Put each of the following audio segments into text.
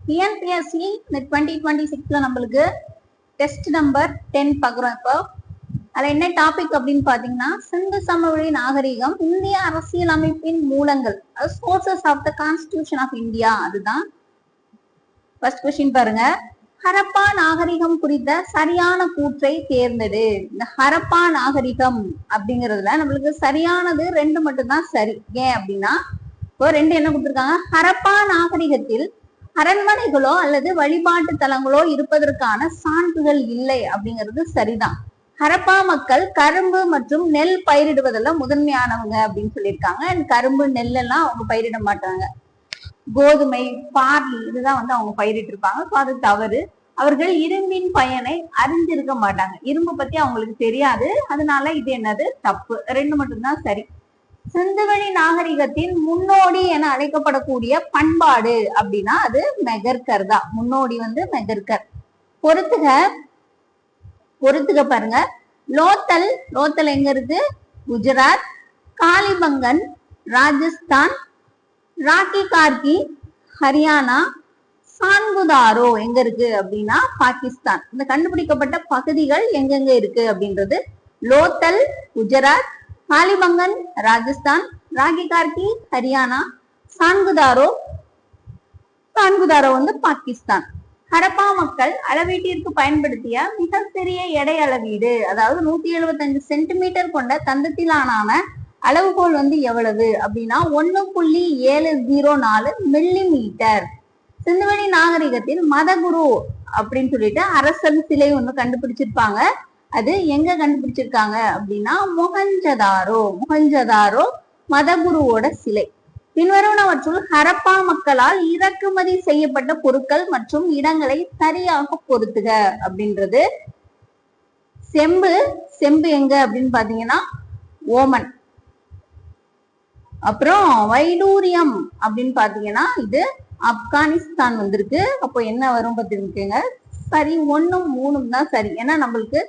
TNPSC இந்த 2026 நம்மளுக்கு test number 10 பாக்குறோம். இப்போ அதுல என்ன டாபிக் அப்படின்னு பாத்தீங்கன்னா, சிந்து சமவெளி நாகரிகம் இந்திய அரசியலமைப்பின் மூலங்கள், sources of the constitution of India. அதுதான் ஃபர்ஸ்ட் கொஸ்டின். பாருங்க, ஹரப்பா நாகரிகம் குறித்த சரியான கூற்றை தேர்ந்தெடு. இந்த ஹரப்பா நாகரிகம் அப்படிங்கிறதுல நம்மளுக்கு சரியானது 2 மட்டும்தான் சரி. ஏன் அப்படின்னா, இப்போ 2 என்ன கொடுத்துருக்காங்க, ஹரப்பா நாகரிகத்தில் அரண்மனைகளோ அல்லது வழிபாட்டு தலங்களோ இருப்பதற்கான சான்றுகள் இல்லை அப்படிங்கிறது சரிதான். ஹரப்பா மக்கள் கரும்பு மற்றும் நெல் பயிரிடுவதில் முதன்மையானவங்க அப்படின்னு சொல்லியிருக்காங்க. கரும்பு நெல் எல்லாம் அவங்க பயிரிட மாட்டாங்க. கோதுமை, பார்லி இதுதான் அவங்க பயிரிட்டு இருப்பாங்க. ஸோ அது தவறு. அவர்கள் இரும்பின் பயனை அறிஞ்சிருக்க மாட்டாங்க. இரும்பு பத்தி அவங்களுக்கு தெரியாது. அதனால இது என்னது, தப்பு. 2 மட்டும்தான் சரி. சிந்துவெளி நாகரிகத்தின் முன்னோடி என அழைக்கப்படக்கூடிய பண்பாடு அப்படின்னா அது மெகர்கர் தான். முன்னோடி மெகர்கர். பொறுத்துக பாருங்க. லோத்தல் எங்க இருக்கு, குஜராத். காலிபங்கன் ராஜஸ்தான். ராக்கி கார்கி ஹரியானா. சான்குதாரோ எங்க இருக்கு அப்படின்னா பாகிஸ்தான். இந்த கண்டுபிடிக்கப்பட்ட பகுதிகள் எங்கெங்க இருக்கு அப்படின்றது லோத்தல் குஜராத், காலிபங்கன் ராஜஸ்தான், ராக்கி கார்கி ஹரியானா, சான்குதாரோ பாகிஸ்தான். ஹரப்பா மக்கள் அளவீட்டிற்கு பயன்படுத்திய மிக சிறிய எடை அளவீடு, அதாவது 175 சென்டிமீட்டர் கொண்ட தந்தத்திலான அளவுகோல் எவ்வளவு அப்படின்னா 1.704 மில்லிமீட்டர். சிந்துவெளி நாகரிகத்தில் மதகுரு அப்படின்னு சொல்லிட்டு அரசன் சிலை கண்டுபிடிச்சிருப்பாங்க. அது எங்க கண்டுபிடிச்சிருக்காங்க அப்படின்னா மொஹஞ்சதாரோ மதகுருவோட சிலை. பின்வருவனவற்றுள் ஹரப்பா மக்களால் இறக்குமதி செய்யப்பட்ட பொருட்கள் மற்றும் இடங்களை சரியாக பொருத்துக அப்படின்றது. செம்பு எங்க அப்படின்னு பாத்தீங்கன்னா ஓமன். அப்புறம் வைடூரியம் அப்படின்னு பாத்தீங்கன்னா இது ஆப்கானிஸ்தான் வந்திருக்கு. அப்போ என்ன வரும் பார்த்துருக்கீங்க, சரி 1ம் 3ம் தான் சரி. ஏன்னா நம்மளுக்கு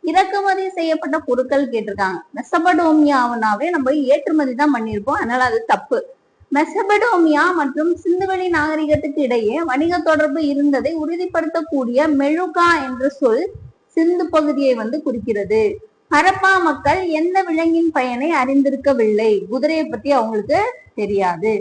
இறக்குமதி செய்யப்பட்ட பொருட்கள் கேட்டிருக்காங்க. மெசபடோமியாவனாவே நம்ம ஏற்றுமதி தான் பண்ணியிருப்போம், அதனால அது தப்பு. மெசபடோமியா மற்றும் சிந்துவெளி நாகரிகத்துக்கு இடையே வணிக தொடர்பு இருந்ததை உறுதிப்படுத்தக்கூடிய மெழுகா என்ற சொல் சிந்து பகுதியை குறிக்கிறது. ஹரப்பா மக்கள் எந்த விலங்கின் பயனை அறிந்திருக்கவில்லை, குதிரையை பத்தி அவங்களுக்கு தெரியாது.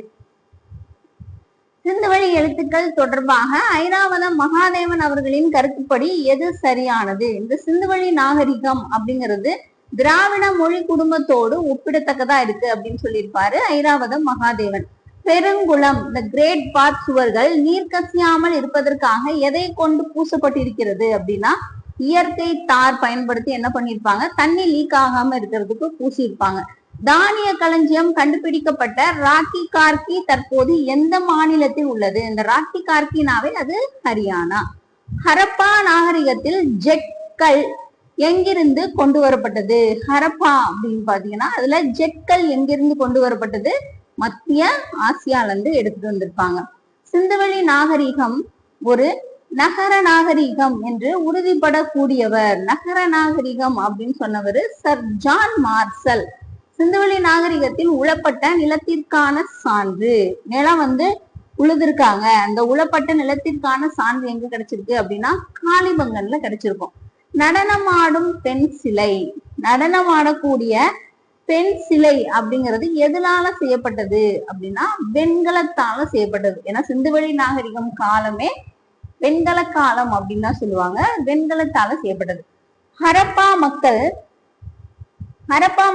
சிந்துவெளி எழுத்துக்கள் தொடர்பாக ஐராவத மகாதேவன் அவர்களின் கருத்துப்படி எது சரியானது? இந்த சிந்துவெளி நாகரிகம் அப்படிங்கிறது திராவிட மொழி குடும்பத்தோடு ஒப்பிடத்தக்கதா இருக்கு அப்படின்னு சொல்லியிருப்பாரு ஐராவத மகாதேவன். பெருங்குளம், இந்த கிரேட் பாத் சுவர்கள் நீர் கசியாமல் இருப்பதற்காக எதை கொண்டு பூசப்பட்டிருக்கிறது அப்படின்னா இயற்கை தார் பயன்படுத்தி என்ன பண்ணிருப்பாங்க, தண்ணி லீக் ஆகாம இருக்கிறதுக்கு பூசியிருப்பாங்க. தானிய களஞ்சியம் கண்டுபிடிக்கப்பட்ட ராக்கி கார்கி தற்போது எந்த மாநிலத்தில் உள்ளது? இந்த ராக்கி கார்கினாவே அது ஹரியானா. ஹரப்பா நாகரிகத்தில் ஜெட்கள் எங்கிருந்து கொண்டு வரப்பட்டது? ஹரப்பா அப்படின்னு பாத்தீங்கன்னா அதுல ஜெட்கள் எங்கிருந்து கொண்டு வரப்பட்டது? மத்திய ஆசியால இருந்து எடுத்துட்டு வந்திருப்பாங்க. சிந்துவெளி நாகரிகம் ஒரு நகர நாகரிகம் என்று உறுதிப்படக்கூடியவர். நகர நாகரிகம் அப்படின்னு சொன்னவர் சர் ஜான் மார்சல். சிந்துவெளி நாகரிகத்தில் உழப்பட்ட நிலத்திற்கான சான்று, நிலம் உழுதுருக்காங்க, அந்த உழப்பட்ட நிலத்திற்கான சான்று எங்க கிடைச்சிருக்கு அப்படின்னா காலிபங்கன்ல கிடைச்சிருக்கும். நடனமாடும் பெண் சிலை, நடனமாடக்கூடிய பெண் சிலை அப்படிங்கிறது எதனால செய்யப்பட்டது அப்படின்னா வெண்கலத்தால செய்யப்பட்டது. ஏன்னா சிந்துவெளி நாகரிகம் காலமே வெண்கல காலம் அப்படின்னு தான் சொல்லுவாங்க. வெண்கலத்தால செய்யப்பட்டது. ஹரப்பா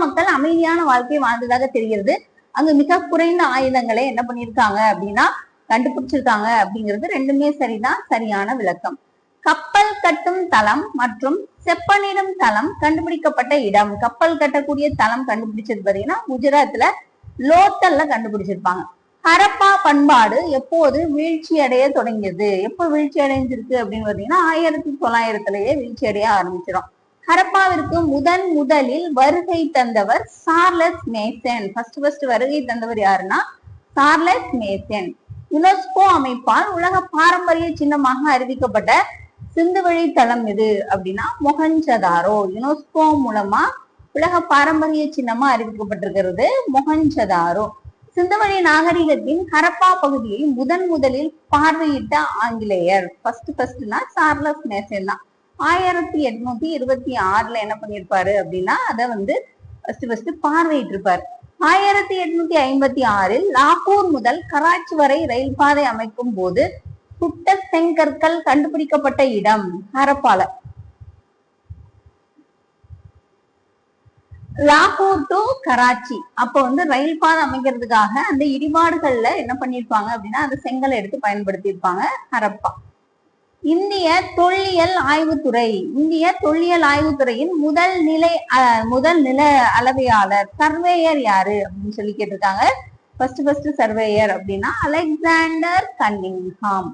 மக்கள் அமைதியான வாழ்க்கை வாழ்ந்ததாக தெரிகிறது. அங்கு மிக குறைந்த ஆயுதங்களை என்ன பண்ணிருக்காங்க அப்படின்னா கண்டுபிடிச்சிருக்காங்க அப்படிங்கிறது 2மே சரிதான், சரியான விளக்கம். கப்பல் கட்டும் தளம் மற்றும் செப்பனிடும் தளம் கண்டுபிடிக்கப்பட்ட இடம். கப்பல் கட்டக்கூடிய தளம் கண்டுபிடிச்சது பாத்தீங்கன்னா குஜராத்ல லோத்தல்ல கண்டுபிடிச்சிருப்பாங்க. ஹரப்பா பண்பாடு எப்போது வீழ்ச்சி அடைய தொடங்கியது? எப்போ வீழ்ச்சி அடைஞ்சிருக்கு அப்படின்னு பாத்தீங்கன்னா 1900 வீழ்ச்சி அடைய ஆரம்பிச்சிடும். ஹரப்பாவிற்கு முதலில் வருகை தந்தவர் சார்லஸ் மேசன். ஃபர்ஸ்ட் வருகை தந்தவர் யாருன்னா சார்லஸ் மேசன். யுனெஸ்கோ அமைப்பால் உலக பாரம்பரிய சின்னமாக அறிவிக்கப்பட்ட சிந்துவெளி தளம் எது அப்படின்னா மொஹஞ்சதாரோ. யுனெஸ்கோ மூலமா உலக பாரம்பரிய சின்னமா அறிவிக்கப்பட்டிருக்கிறது மொஹஞ்சதாரோ. சிந்துவெளி நாகரிகத்தின் ஹரப்பா பகுதியை முதலில் பார்வையிட்ட ஆங்கிலேயர் ஃபர்ஸ்ட்னா சார்லஸ் மேசன் தான். 1826 என்ன பண்ணிருப்பாரு அப்படின்னா அதை வந்து ஃபர்ஸ்ட் பார்வையிட்டு இருப்பாரு. 1856 லாகூர் முதல் கராச்சி வரை ரயில் பாதை அமைக்கும் போது சுட்ட செங்கற்கள் கண்டுபிடிக்கப்பட்ட இடம் ஹரப்பால. லாகூர் டு கராச்சி அப்ப வந்து ரயில் பாதை அமைக்கிறதுக்காக அந்த இடிபாடுகள்ல என்ன பண்ணிருப்பாங்க அப்படின்னா அந்த செங்கலை எடுத்து பயன்படுத்தி இருப்பாங்க ஹரப்பா. இந்திய தொல்லியல் ஆய்வுத்துறையின் முதல் நில அளவையாளர் சர்வேயர் யாரு அப்படின்னு சொல்லி கேட்டிருக்காங்க. ஃபர்ஸ்ட் சர்வேயர் அப்படின்னா அலெக்சாண்டர் கன்னிங்ஹாம்.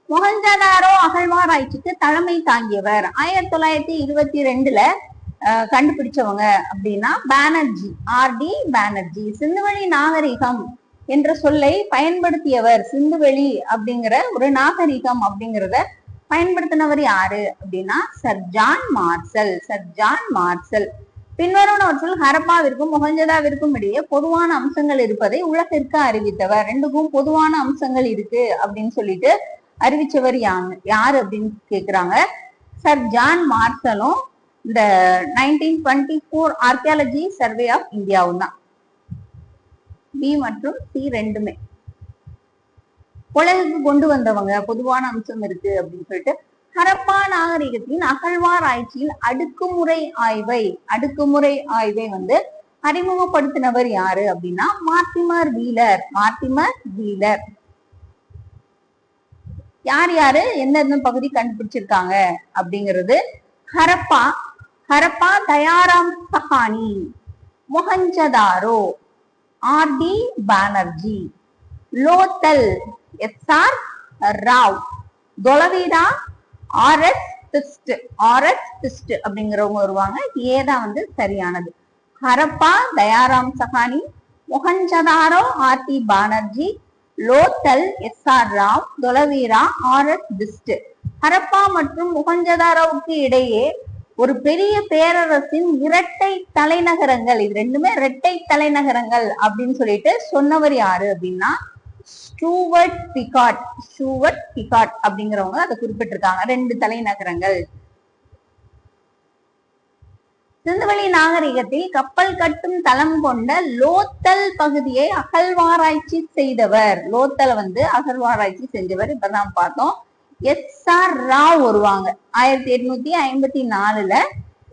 மொஹஞ்சதாரோ அகழ்வாராய்ச்சிக்கு தலைமை தாங்கியவர் 1922 கண்டுபிடிச்சவங்க அப்படின்னா பானர்ஜி, ஆர்டி பானர்ஜி. சிந்துவெளி நாகரிகம் என்ற சொல்லை பயன்படுத்தியவர், சிந்துவெளி அப்படிங்கிற ஒரு நாகரிகம் அப்படிங்கிறத பயன்படுத்தினவர் யாரு அப்படின்னா சர் ஜான் மார்சல். பின்வருவனவற்றில் ஹரப்பாவிற்கும் மொஹஞ்சதாவிற்கும் இடையே பொதுவான அம்சங்கள் இருப்பதை உலகிற்கு அறிவித்தவர். ரெண்டுக்கும் பொதுவான அம்சங்கள் இருக்கு அப்படின்னு சொல்லிட்டு அறிவிச்சவர் யாரு அப்படின்னு கேக்குறாங்க. சர் ஜான் மார்சலும் இந்த 1924 ஆர்கியாலஜி சர்வே ஆஃப் இந்தியாவும் தான். பி மற்றும் சி ரெண்டுமே உலகுக்கு கொண்டு வந்தவங்க, பொதுவான அம்சம் இருக்கு அப்படின்னு சொல்லிட்டு. ஹரப்பா நாகரிகத்தின் அகழ்வாராய்ச்சியில் அடுக்குமுறை ஆய்வை வந்து அறிமுகப்படுத்தினவர் யாரு அப்படின்னா மார்டிமர் வீலர். யாரு எந்தெந்த பகுதி கண்டுபிடிச்சிருக்காங்க அப்படிங்கிறது Harappa Dayaram Sahni, Mohenjodaro R D Banerjee, Lothal S R Rao, Dholavira R S Bisht அப்படிங்கிறவங்க வருவாங்க. ஏதான் வந்து சரியானது. Harappa Dayaram Sahni, Mohenjodaro R D Banerjee, Lothal S R Rao, Dholavira R S Bisht. Harappa மற்றும் மொஹஞ்சதாரோவுக்கு இடையே ஒரு பெரிய பேரரசின் இரட்டை தலைநகரங்கள், இது ரெண்டுமே இரட்டை தலைநகரங்கள் அப்படின்னு சொல்லிட்டு சொன்னவர் யாரு அப்படின்னா ஸ்டூவர்ட் பிகாட் அப்படிங்கிறவங்க அதை குறிப்பிட்டிருக்காங்க. 2 தலைநகரங்கள். சிந்துவெளி நாகரிகத்தில் கப்பல் கட்டும் தளம் கொண்ட லோத்தல் பகுதியை அகழ்வாராய்ச்சி செய்தவர். லோத்தலை வந்து அகழ்வாராய்ச்சி செஞ்சவர் இப்பதான் பார்த்தோம். எஸ்ஆர் ராவ் வருவாங்க. 1854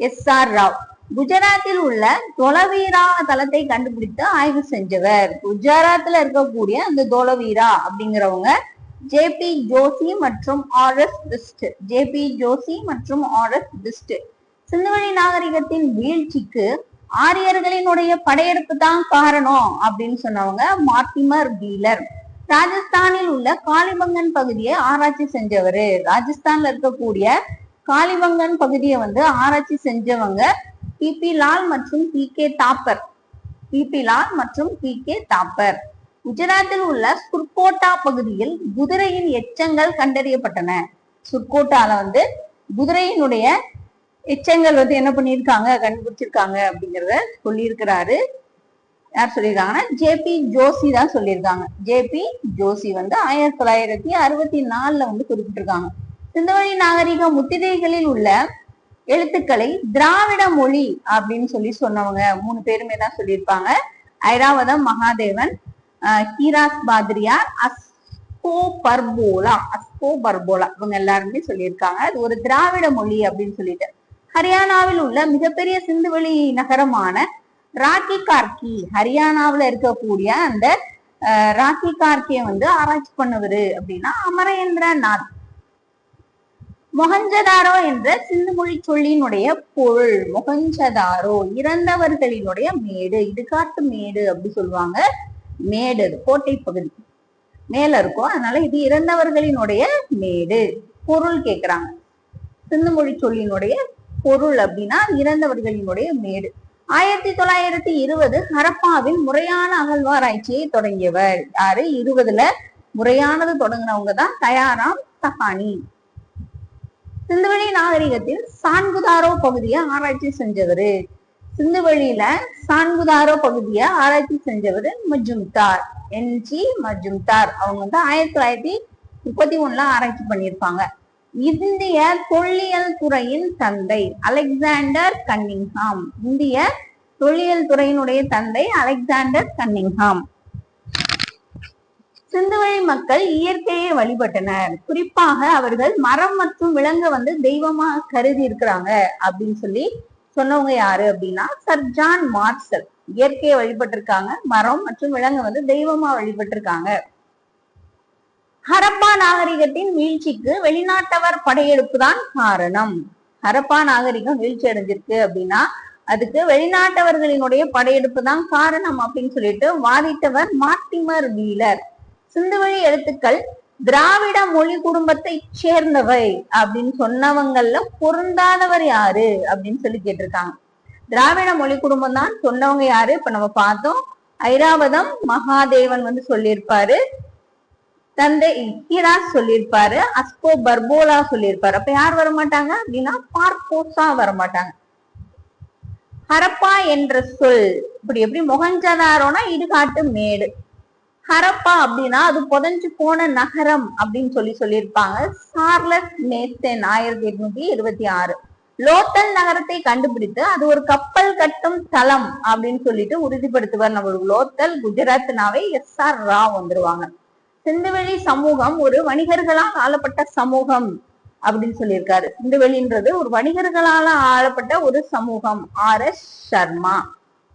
எஸ்ஆர் ராவ். குஜராத்தில் உள்ள தொலவீரா தளத்தை கண்டுபிடித்து ஆய்வு செஞ்சவர். குஜராத்ல இருக்கக்கூடிய அந்த தொலவீரா அப்படிங்கிறவங்க ஜேபி ஜோசி மற்றும் ஆர்எஸ் பிஸ்ட். சிந்துவெளி நாகரிகத்தின் வீழ்ச்சிக்கு ஆரியர்களினுடைய படையெடுப்பு தான் காரணம் அப்படின்னு சொன்னவங்க மார்டிமர் வீலர். ராஜஸ்தானில் உள்ள காளிபங்கன் பகுதியை ஆராய்ச்சி செஞ்சவரு. ராஜஸ்தான்ல இருக்கக்கூடிய காளிபங்கன் பகுதியை வந்து ஆராய்ச்சி செஞ்சவங்க பிபி லால் மற்றும் பி கே தாப்பர். குஜராத்தில் உள்ள சுர்கோட்டா பகுதியில் குதிரையின் எச்சங்கள் கண்டறியப்பட்டன. சுர்கோட்டால வந்து குதிரையினுடைய எச்சங்கள் வந்து என்ன பண்ணிருக்காங்க, கண்டுபிடிச்சிருக்காங்க அப்படிங்கிறத சொல்லியிருக்கிறாரு. யார் சொல்லியிருக்காங்கன்னா ஜேபி ஜோசி தான் சொல்லியிருக்காங்க. ஜேபி ஜோசி வந்து 1964 வந்து குறிப்பிட்டிருக்காங்க. சிந்துவெளி நாகரிக முத்திரைகளில் உள்ள எழுத்துக்களை திராவிட மொழி அப்படின்னு சொல்லி சொன்னவங்க 3 பேருமே தான் சொல்லியிருப்பாங்க. Iravatham Mahadevan, Heras பாத்ரியார், Asko Parpola இவங்க எல்லாருமே சொல்லியிருக்காங்க. அது ஒரு திராவிட மொழி அப்படின்னு சொல்லிட்டு. ஹரியானாவில் உள்ள மிகப்பெரிய சிந்துவெளி நகரமான ராக்கி கார்கி, ஹரியானாவில் இருக்கக்கூடிய அந்த ராக்கி கார்கியை வந்து ஆராய்ச்சி பண்ணவரு அப்படின்னா அமரேந்திரநாத். மொஹஞ்சதாரோ என்ற சிந்து மொழி சொல்லினுடைய பொருள் மொஹஞ்சதாரோ இறந்தவர்களினுடைய மேடு, இடுகாட்டு மேடு அப்படி சொல்லுவாங்க. மேடு கோட்டை பகுதி மேல இருக்கும், அதனால இது இறந்தவர்களினுடைய மேடு. பொருள் கேக்குறாங்க. சிந்து மொழி சொல்லினுடைய பொருள் அப்படின்னா இறந்தவர்களினுடைய மேடு. 1920 ஹரப்பாவில் முறையான அகழ்வாராய்ச்சியை தொடங்கியவர் யாரு? 20 முறையானது தொடங்கினவங்க தான் தயாராம் சஹானி. சிந்துவெளி நாகரிகத்தில் சான்குதாரோ பகுதியை ஆராய்ச்சி செஞ்சவரு சிந்து வெளியில சான்குதாரோ பகுதியை ஆராய்ச்சி செஞ்சவர் மஜும்தார், என்ஜி மஜும்தார். அவங்க வந்து 1931 ஆராய்ச்சி பண்ணியிருப்பாங்க. இந்திய தொல்லியல் துறையின் தந்தை அலெக்சாண்டர் கன்னிங்ஹாம். இந்திய தொல்லியல் துறையினுடைய தந்தை அலெக்சாண்டர் கன்னிங்ஹாம். சிந்துவெளி மக்கள் இயற்கையை வழிபட்டனர். குறிப்பாக அவர்கள் மரம் மற்றும் விலங்கு வந்து தெய்வமா கருதி இருக்கிறாங்க அப்படின்னு சொல்லி சொன்னவங்க யாரு அப்படின்னா சர் ஜான் மார்ஷல். இயற்கையை வழிபட்டிருக்காங்க, மரம் மற்றும் விலங்கு வந்து தெய்வமா வழிபட்டிருக்காங்க. ஹரப்பா நாகரிகத்தின் வீழ்ச்சிக்கு வெளிநாட்டவர் படையெடுப்பு தான் காரணம். ஹரப்பா நாகரிகம் வீழ்ச்சி அடைஞ்சிருக்கு அப்படின்னா அதுக்கு வெளிநாட்டவர்களினுடைய படையெடுப்பு தான் காரணம் அப்படின்னு சொல்லிட்டு வாதிட்டவர் மார்ட்டிமர் வீலர். சிந்துவெளி எழுத்துக்கள் திராவிட மொழி குடும்பத்தை சேர்ந்தவை அப்படின்னு சொன்னவங்கல்ல பொருந்தாதவர் யாரு அப்படின்னு சொல்லி கேட்டிருக்காங்க. திராவிட மொழி குடும்பம் தான் சொன்னவங்க யாரு? இப்ப நம்ம பார்த்தோம். ஐராவதம் மகாதேவன் வந்து சொல்லியிருப்பாரு, தந்தை இக்கிராஸ் சொல்லியிருப்பாரு, அஸ்கோ பர்போலா சொல்லியிருப்பாரு. அப்ப யார் வரமாட்டாங்க அப்படின்னா பார்போசா வரமாட்டாங்க. ஹரப்பா என்ற சொல் இப்படி எப்படி மொஹஞ்சதாரோனா இடுகாட்டு மேடு, ஹரப்பா அப்படின்னா அது புதஞ்சு போன நகரம் அப்படின்னு சொல்லியிருப்பாங்க. சார்லஸ் மேசன் 1826 லோத்தல் நகரத்தை கண்டுபிடித்து அது ஒரு கப்பல் கட்டும் தளம் அப்படின்னு சொல்லிட்டு உறுதிப்படுத்துவார். நம்மளுக்கு லோத்தல் குஜராத்னாவே SR ராவ் வந்துருவாங்க. சிந்துவெளி சமூகம் ஒரு வணிகர்களால் ஆளப்பட்ட சமூகம் அப்படின்னு சொல்லியிருக்காரு. சிந்துவெளின்றது ஒரு வணிகர்களால ஆளப்பட்ட ஒரு சமூகம். RS சர்மா.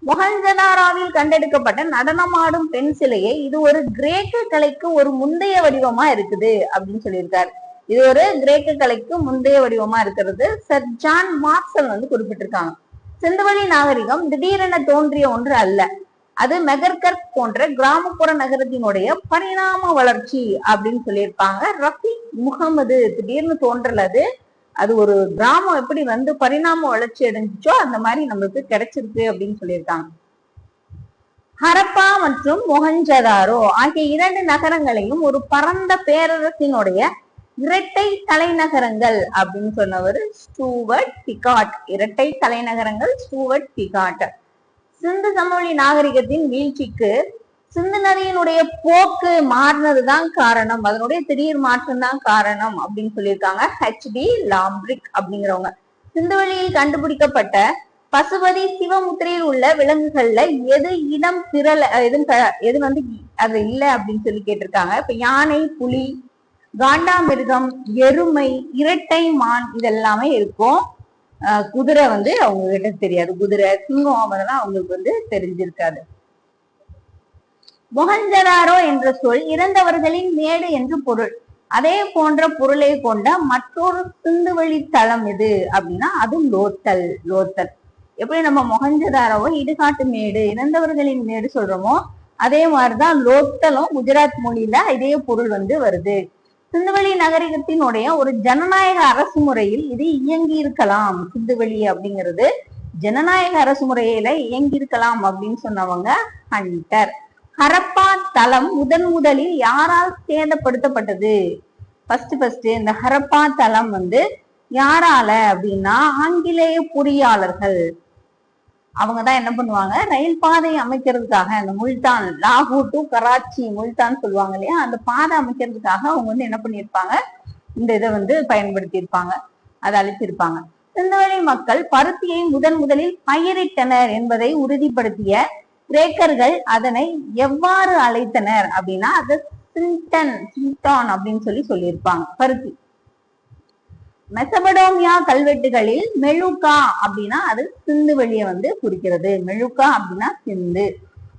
மொஹஞ்சதாரோவில் கண்டெடுக்கப்பட்ட நடனமாடும் பெண் சிலையை இது ஒரு கிரேக்க கலைக்கு ஒரு முந்தைய வடிவமா இருக்குது அப்படின்னு சொல்லியிருக்காரு. இது ஒரு கிரேக்க கலைக்கு முந்தைய வடிவமா இருக்கிறது சர் ஜான் மார்ஷல் வந்து குறிப்பிட்டிருக்காங்க. சிந்துவெளி நாகரிகம் திடீரென தோன்றிய ஒன்று அல்ல, அது மெகர்கர்க் போன்ற கிராமப்புற நகரத்தினுடைய பரிணாம வளர்ச்சி அப்படின்னு சொல்லியிருப்பாங்க. ரஃபீக் முகமது. திடீர்னு தோன்றலது, அது ஒரு கிராமம் எப்படி வந்து பரிணாம வளர்ச்சி அடைஞ்சிச்சோ அந்த மாதிரி நம்மளுக்கு கிடைச்சிருக்கு அப்படின்னு சொல்லியிருக்காங்க. ஹரப்பா மற்றும் மொஹஞ்சதாரோ ஆகிய 2 நகரங்களையும் ஒரு பரந்த பேரரசினுடைய இரட்டை தலைநகரங்கள் அப்படின்னு சொன்னவர் ஸ்டூவர்ட் பிகாட். இரட்டை தலைநகரங்கள் ஸ்டூவர்ட் பிகாட். சிந்து சமவெளி நாகரிகத்தின் வீழ்ச்சிக்கு சிந்து நதியினுடைய போக்கு மாறினதுதான் காரணம், அதனுடைய திடீர் மாற்றம் தான் காரணம் அப்படின்னு சொல்லியிருக்காங்க HD லாம்பிரிக் அப்படிங்கிறவங்க. சிந்துவெளியில் கண்டுபிடிக்கப்பட்ட பசுபதி சிவமுத்திரையில் உள்ள விலங்குகள்ல எது இடம் திரள எது வந்து அது இல்லை அப்படின்னு சொல்லி கேட்டிருக்காங்க. இப்ப யானை, புலி, காண்டாமிருகம், எருமை, இரட்டை மான் இதெல்லாமே இருக்கும். குதிரை வந்து அவங்க கிட்ட தெரியாது. குதிரை, சிங்கம் அதெல்லாம் அவங்களுக்கு வந்து தெரிஞ்சிருக்காது. மொஹஞ்சதாரோ என்ற சொல் இறந்தவர்களின் மேடு என்று பொருள். அதே போன்ற பொருளை கொண்ட மற்றொரு சிந்துவெளி தளம் எது அப்படின்னா அது லோத்தல். லோத்தல் எப்படி நம்ம மொஹஞ்சதாரோவை இடுகாட்டு மேடு, இறந்தவர்களின் மேடு சொல்றோமோ அதே மாதிரிதான் லோத்தலும் குஜராத் மொழியில இதே பொருள் வந்து வருது. சிந்துவெளி நகரிகத்தினுடைய ஒரு ஜனநாயக அரசு முறையில் இது இயங்கி இருக்கலாம். சிந்துவெளி அப்படிங்கிறது ஜனநாயக அரசு முறையில இயங்கி இருக்கலாம் அப்படின்னு சொன்னவங்க ஹண்டர். ஹரப்பா தளம் முதலில் யாரால் சேதப்படுத்தப்பட்டது? ஃபர்ஸ்ட் இந்த ஹரப்பா தளம் வந்து யாரால அப்படின்னா ஆங்கிலேய பொறியாளர்கள். அவங்கதான் என்ன பண்ணுவாங்க, ரயில் பாதை அமைக்கிறதுக்காக அந்த முல்தான், லாகூர் டு கராச்சி முல்தான் சொல்லுவாங்க இல்லையா, அந்த பாதை அமைக்கிறதுக்காக அவங்க வந்து என்ன பண்ணிருப்பாங்க, இந்த இதை வந்து பயன்படுத்தி இருப்பாங்க, அதை அழிச்சிருப்பாங்க. சிந்துவெளி மக்கள் பருத்தியை முதலில் பயிரிட்டனர் என்பதை உறுதிப்படுத்திய கிரேக்கர்கள் அதனை எவ்வாறு அழைத்தனர் அப்படின்னா அது சிண்டான் அப்படின்னு சொல்லியிருப்பாங்க. பருத்தி. மெசபடோமியா கல்வெட்டுகளில் மெலுகா அப்படின்னா அது சிந்துவெளியை வந்து குறிக்கிறது. மெலுகா அப்படின்னா சிந்து.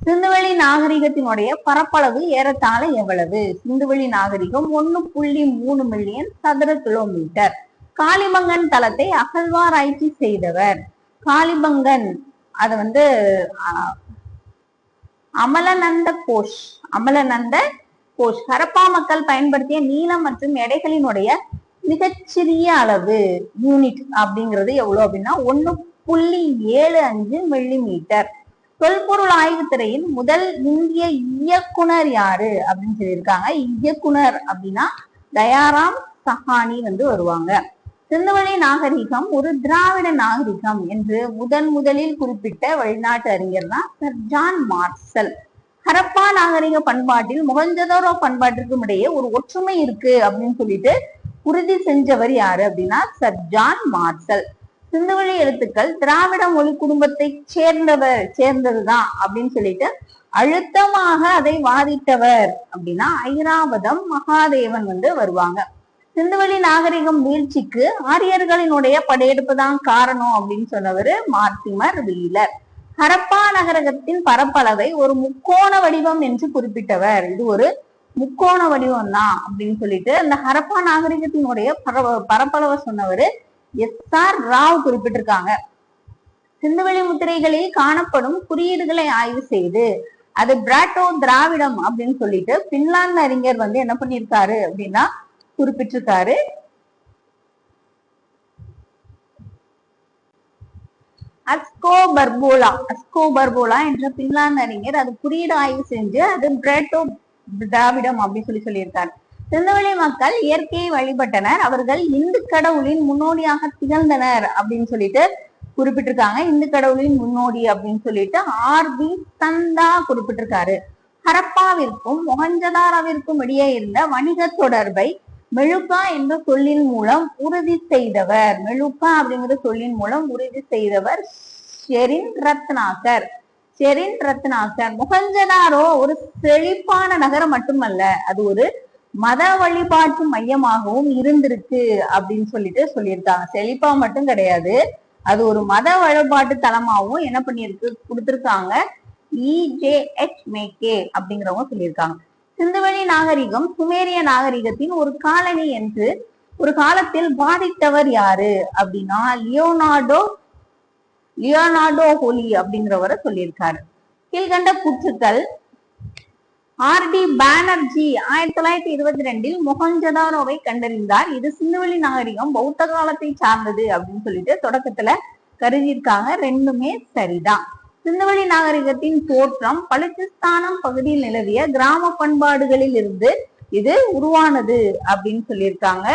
சிந்துவெளி நாகரிகத்தினுடைய பரப்பளவு ஏறத்தாழ எவ்வளவு? சிந்துவெளி நாகரிகம் 1.3 மில்லியன் சதுர கிலோமீட்டர். காளிபங்கன் தளத்தை அகழ்வாராய்ச்சி செய்தவர் காளிபங்கன். அதை வந்து அமலநந்த கோஷ். ஹரப்பா மக்கள் பயன்படுத்திய நீளம் மற்றும் எடைகளினுடைய மிகச்சிறிய அளவு யூனிட் அப்படிங்கிறது எவ்வளவு அப்படின்னா 1.75 மில்லிமீட்டர். தொல்பொருள் ஆய்வுத்துறையின் முதல் இந்திய இயக்குனர் யாரு அப்படின்னு சொல்லியிருக்காங்க. இயக்குனர் அப்படின்னா தயாராம் சஹானி வந்து வருவாங்க. சிந்துவெளி நாகரிகம் ஒரு திராவிட நாகரிகம் என்று முதலில் குறிப்பிட்ட வெளிநாட்டு அறிஞர் தான் சர் ஜான் மார்சல். ஹரப்பா நாகரிக பண்பாட்டில் மொஹஞ்சதாரோ பண்பாட்டிற்கும் இடையே ஒரு ஒற்றுமை இருக்கு அப்படின்னு சொல்லிட்டு உறுதி செஞ்சவர் யாரு அப்படின்னா சர் ஜான் மார்சல். சிந்துவெளி எழுத்துக்கள் திராவிட மொழி குடும்பத்தை சேர்ந்ததுதான் அப்படின்னு சொல்லிட்டு அழுத்தமாக அதை வாதிட்டவர் அப்படின்னா ஐராவதம் மகாதேவன் வருவாங்க. சிந்துவெளி நாகரிகம் வீழ்ச்சிக்கு ஆரியர்களினுடைய படையெடுப்பு தான் காரணம் அப்படின்னு சொன்னவர் மார்த்திமர் வீலர். ஹரப்பா நகரகத்தின் பரப்பளவை ஒரு முக்கோண வடிவம் என்று குறிப்பிட்டவர். இது ஒரு முக்கோண வடிவம் தான் அப்படின்னு சொல்லிட்டு அந்த ஹரப்பா நாகரிகத்தினுடைய பரப்பளவை சொன்னவர் எஸ்.ஆர். ராவ் குறிப்பிட்டிருக்காங்க. சிந்துவெளி முத்திரைகளில் காணப்படும் குறியீடுகளை ஆய்வு செய்து அது பிராட்டோ திராவிடம் அப்படின்னு சொல்லிட்டு பின்லாந்து அறிஞர் என்ன பண்ணிருக்காரு அப்படின்னா குறிப்பிட்டிருக்காரு. அஸ்கோ பர்போலா என்ற பின்லாந்து அறிஞர் அது குறியீடு ஆய்வு செஞ்சு அது பிராட்டோ திராவிடம் அப்படின்னு சொல்லியிருக்காரு. சிந்துவெளி மக்கள் இயற்கையை வழிபட்டனர், அவர்கள் இந்து கடவுளின் முன்னோடியாக திகழ்ந்தனர் அப்படின்னு சொல்லிட்டு குறிப்பிட்டிருக்காங்க. இந்து கடவுளின் முன்னோடி அப்படின்னு சொல்லிட்டு ஆர்.பி. சந்தா குறிப்பிட்டிருக்காரு. ஹரப்பாவிற்கும் மொஹஞ்சதாரோவிற்கும் இடையே இருந்த வணிக தொடர்பை மெழுகா என்ற சொல்லின் மூலம் உறுதி செய்தவர். மெழுகா அப்படிங்கிற சொல்லின் மூலம் உறுதி செய்தவர் ஷெரின் ரத்னாகர். மொஹஞ்சதாரோ ஒரு செழிப்பான நகரம் மட்டுமல்ல, அது ஒரு மத வழிபாட்டு மையமாகவும் இருந்திருக்கு அப்படின்னு சொல்லியிருக்காங்க. செழிப்பா மட்டும் கிடையாது, அது ஒரு மத வழிபாட்டு தலமாகவும் என்ன பண்ணிருக்கு கொடுத்திருக்காங்க. E.J.H. மேக்கே அப்படிங்கிறவங்க சொல்லியிருக்காங்க. சிந்துவெளி நாகரிகம் சுமேரிய நாகரிகத்தின் ஒரு காலனி என்று ஒரு காலத்தில் பாதித்தவர் யாரு அப்படின்னா லியோனார்டோ ஹோலி அப்படிங்கிறவரை சொல்லியிருக்காரு. கீழ்கண்ட கூற்றுக்கள் ஆர்.டி. பானர்ஜி 1922 மொஹஞ்சதாரோவை கண்டறிந்தார். இது சிந்துவெளி நாகரிகம் பௌத்த காலத்தை சார்ந்தது அப்படின்னு சொல்லிட்டு தொடக்கத்துல கருதியிருக்காங்க. ரெண்டுமே சரிதான். சிந்துவெளி நாகரிகத்தின் தோற்றம் பலுச்சிஸ்தானம் பகுதியில் நிலவிய கிராம பண்பாடுகளில் இருந்து இது உருவானது அப்படின்னு சொல்லியிருக்காங்க.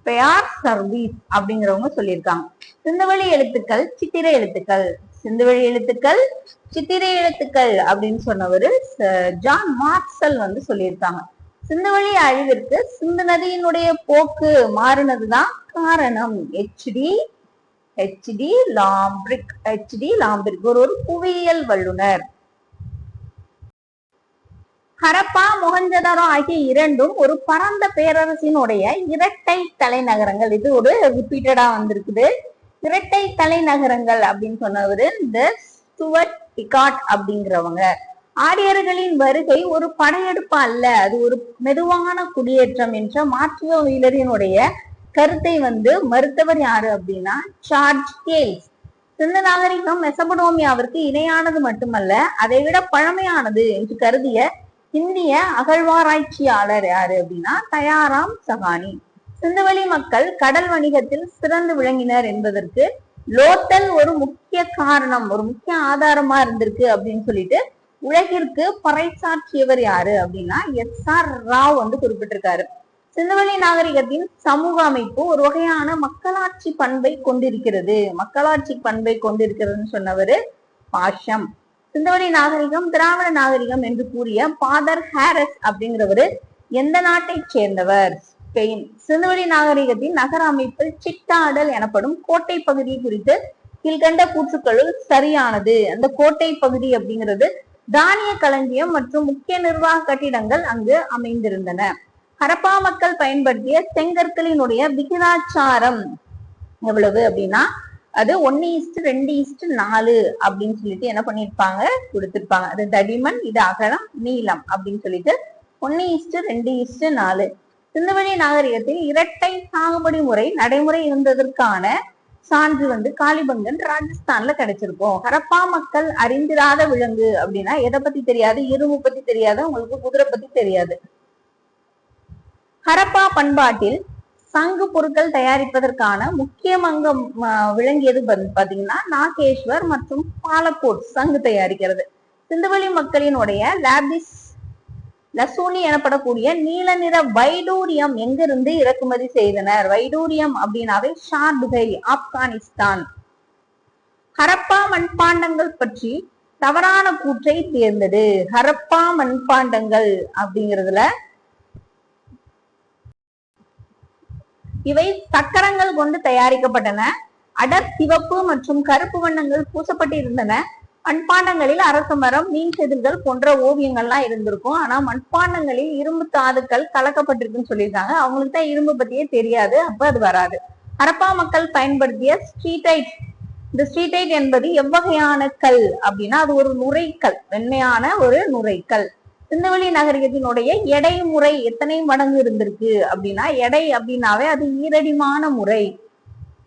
பெயார் சர்வீஸ் அப்படிங்கிறவங்க சொல்லியிருக்காங்க. சிந்துவெளி எழுத்துக்கள் சித்திரை எழுத்துக்கள். சிந்துவெளி எழுத்துக்கள் சித்திரை எழுத்துக்கள் அப்படின்னு சொன்னவர் ஜான் மார்சல் சொல்லியிருக்காங்க. சிந்துவெளி அழிவிற்கு சிந்து நதியினுடைய போக்கு மாறினதுதான் காரணம். H.D. லாம்பிரிக் ஒரு புவியியல் வல்லுனர். ஹரப்பா மொஹஞ்சதாரோ ஆகிய இரண்டும் ஒரு பரந்த பேரரசினுடைய இரட்டை தலைநகரங்கள். இது ஒரு ரிப்பீட்டடா வந்திருக்குது. இரட்டை தலைநகரங்கள் அப்படின்னு சொன்னவரு இந்த ஸ்டுவர்ட் பிகாட் அப்படிங்கிறவங்க. ஆரியர்களின் வருகை ஒரு படையெடுப்பு அல்ல, அது ஒரு மெதுவான குடியேற்றம் என்ற மார்க்சியோ வீலரினுடைய கருத்தை மறுத்தவர் யாரு அப்படின்னா சார்ஜ் கேல்ஸ். சிந்து நாகரிகம் மெசபடோமியாவிற்கு இணையானது மட்டுமல்ல, அதை விட பழமையானது என்று கருதிய இந்திய அகழ்வாராய்ச்சியாளர் யாரு அப்படின்னா தயாராம் சகானி. சிந்துவெளி மக்கள் கடல் வணிகத்தில் சிறந்து விளங்கினர் என்பதற்கு லோத்தல் ஒரு முக்கிய காரணம், ஒரு முக்கிய ஆதாரமா இருந்திருக்கு அப்படின்னு சொல்லிட்டு உலகிற்கு பறைசாற்றியவர் யாரு அப்படின்னா எஸ்.ஆர். ராவ் குறிப்பிட்டிருக்காரு. சிந்துவெளி நாகரிகத்தின் சமூக அமைப்பு ஒரு வகையான மக்களாட்சி பண்பை கொண்டிருக்கிறதுன்னு சொன்னவரு பாஷம். சிந்துவெளி நாகரிகம் திராவிட நாகரிகம் என்று கூறிய ஃபாதர் ஹாரிஸ் அப்படிங்கிறவரு எந்த நாட்டை சேர்ந்தவர்? ஸ்பெயின். சிந்துவெளி நாகரிகத்தின் நகர அமைப்பில் சிட்டாடல் எனப்படும் கோட்டை பகுதி குறித்து கீழ்கண்ட கூற்றுக்களுள் சரியானது. அந்த கோட்டை பகுதி அப்படிங்கிறது தானிய களஞ்சியம் மற்றும் முக்கிய நிர்வாக கட்டிடங்கள் அங்கு அமைந்திருந்தன. ஹரப்பா மக்கள் பயன்படுத்திய செங்கற்களினுடைய விகிதாச்சாரம் எவ்வளவு அப்படின்னா அது 1:2:4 அப்படின்னு சொல்லிட்டு என்ன பண்ணிருப்பாங்க கொடுத்திருப்பாங்க. அது தடிமன், இது அகலம், நீளம் அப்படின்னு சொல்லிட்டு 1:2:4. சிந்துவெளி நாகரிகத்தில் இரட்டை சாகுபடி முறை நடைமுறை இருந்ததற்கான சான்று காளிபங்கன் ராஜஸ்தான்ல கிடைச்சிருக்கும். ஹரப்பா மக்கள் அறிந்திராத விலங்கு அப்படின்னா எதை பத்தி தெரியாது? இரும்பு பத்தி தெரியாது, உங்களுக்கு குதிரை பத்தி தெரியாது. ஹரப்பா பண்பாட்டில் சங்கு பொருட்கள் தயாரிப்பதற்கான முக்கிய அங்கம் விளங்கியது பாத்தீங்கன்னா நாகேஸ்வர் மற்றும் பாலக்கோட் சங்கு தயாரிக்கிறது. சிந்துவெளி மக்களினுடைய லசூனி எனப்படக்கூடிய நீல நிற வைடூரியம் எங்கிருந்து இறக்குமதி செய்தனர்? வைடூரியம் அப்படின்னாவே ஷார்டுகை, ஆப்கானிஸ்தான். ஹரப்பா மண்பாண்டங்கள் பற்றி தவறான கூற்றை தேர்ந்தெடு. ஹரப்பா மண்பாண்டங்கள் அப்படிங்கிறதுல இவை சக்கரங்கள் கொண்டு தயாரிக்கப்பட்டன. அடர் சிவப்பு மற்றும் கருப்பு வண்ணங்கள் பூசப்பட்டு இருந்தன. மண்பாண்டங்களில் அரச மரம், மீன் செதில்கள் போன்ற ஓவியங்கள்லாம் இருந்திருக்கும். ஆனா மண்பாண்டங்களில் இரும்பு தாதுக்கள் கலக்கப்பட்டிருக்குன்னு சொல்லியிருக்காங்க. அவங்களுக்கு தான் இரும்பு பத்தியே தெரியாது, அப்ப அது வராது. ஹரப்பா மக்கள் பயன்படுத்திய ஸ்ட்ரீடைட். இந்த ஸ்ட்ரீடைட் என்பது எவ்வகையான கல் அப்படின்னா அது ஒரு நுரைக்கல், வெண்மையான ஒரு நுரைக்கல். சிந்துவெளி நாகரிகத்தினுடைய எடை முறை எத்தனை மடங்கு இருந்திருக்கு அப்படின்னா, எடை அப்படின்னாவே அது ஈரடிமான முறை.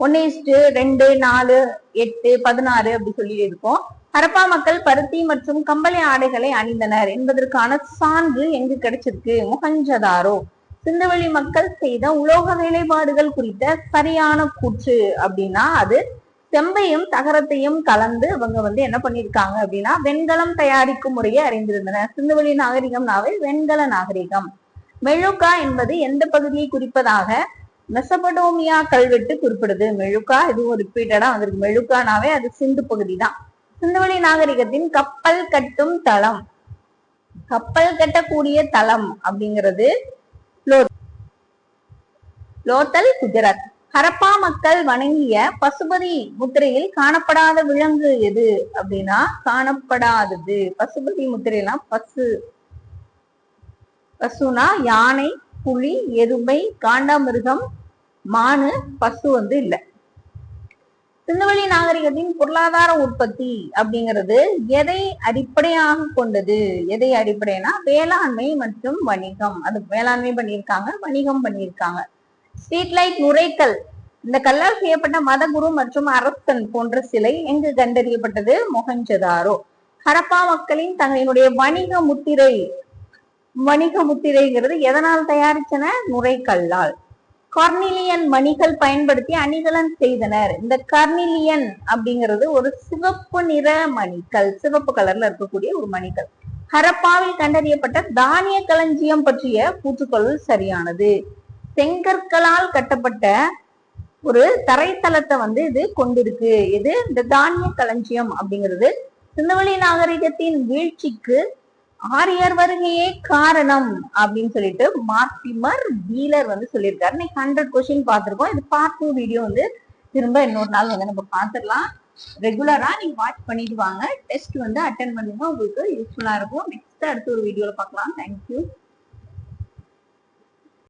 1:2, 4, 8, 16 அப்படி சொல்லி இருக்கும். ஹரப்பா மக்கள் பருத்தி மற்றும் கம்பளி ஆடைகளை அணிந்தனர் என்பதற்கான சான்று எங்கு கிடைச்சிருக்கு? மொஹஞ்சதாரோ. சிந்துவெளி மக்கள் செய்த உலோக வேலைப்பாடுகள் குறித்த சரியான கூற்று அப்படின்னா அது செம்பையும் தகரத்தையும் கலந்து அவங்க என்ன பண்ணிருக்காங்க அப்படின்னா வெண்கலம் தயாரிக்கும் முறையை அறிந்திருந்தனர். சிந்துவெளி நாகரிகம்னாவே வெண்கல நாகரிகம். மெழுகா என்பது எந்த பகுதியை குறிப்பதாக மெசபடோமியா கல்வெட்டு குறிப்பிடுது? மெழுகா இதுவும் ரிப்பீட்டடா வந்திருக்கு. மெழுகானாவே அது சிந்து பகுதி தான். சிந்துவெளி நாகரிகத்தின் கப்பல் கட்டும் தளம். கப்பல் கட்டக்கூடிய தளம் அப்படிங்கிறது லோத்தல், குஜராத். ஹரப்பா மக்கள் வணங்கிய பசுபதி முத்திரையில் காணப்படாத விலங்கு எது அப்படின்னா காணப்படாதது. பசுபதி முத்திரையெல்லாம் பசுனா யானை, புலி, எருமை, காண்டாமிருகம், மானு. பசு இல்ல. சிந்துவெளி நாகரிகத்தின் பொருளாதார உற்பத்தி அப்படிங்கிறது எதை அடிப்படையாக கொண்டது? எதை அடிப்படைனா வேளாண்மை மற்றும் வணிகம். அது வேளாண்மை பண்ணியிருக்காங்க, வணிகம் பண்ணியிருக்காங்க. ஸ்ட்ரீட் லைட், நுரைக்கல். இந்த கல்லால் செய்யப்பட்ட மதகுரு மற்றும் அரசன் போன்ற சிலை எங்கு கண்டறியப்பட்டது? மொஹஞ்சதாரோ. ஹரப்பா மக்களின் தங்களினுடைய வணிக முத்திரைங்கிறது எதனால் தயாரிச்சன? நுரைக்கல்லால். கார்னிலியன் மணிகள் பயன்படுத்தி அணிகலன் செய்தனர். இந்த கார்னிலியன் அப்படிங்கிறது ஒரு சிவப்பு நிற மணிகள், சிவப்பு கலர்ல இருக்கக்கூடிய ஒரு மணிகள். ஹரப்பாவில் கண்டறியப்பட்ட தானிய களஞ்சியம் பற்றிய கூற்றுக்கொள் சரியானது. செங்கற்களால் கட்டப்பட்ட ஒரு தரைத்தளத்தை இது கொண்டிருக்கு. இது இந்த தானிய களஞ்சியம் அப்படிங்கிறது. சிந்துவெளி நாகரிகத்தின் வீழ்ச்சிக்கு ஆரியர் வருகையே காரணம் அப்படின்னு சொல்லிட்டு மார்டிமர் வீலர் சொல்லியிருக்காரு. இன்னைக்கு 100 கொஸ்டின் பார்த்திருக்கோம். இது பார்ட் 2 வீடியோ திரும்ப இன்னொரு நாள் நம்ம பார்த்துடலாம். ரெகுலரா நீங்க வாட்ச் பண்ணிட்டு வாங்க. டெஸ்ட் அட்டென்ட் பண்ணுங்க, உங்களுக்கு யூஸ்ஃபுல்லா இருக்கும். நெக்ஸ்ட் அடுத்த ஒரு வீடியோல பார்க்கலாம். தேங்க்யூ.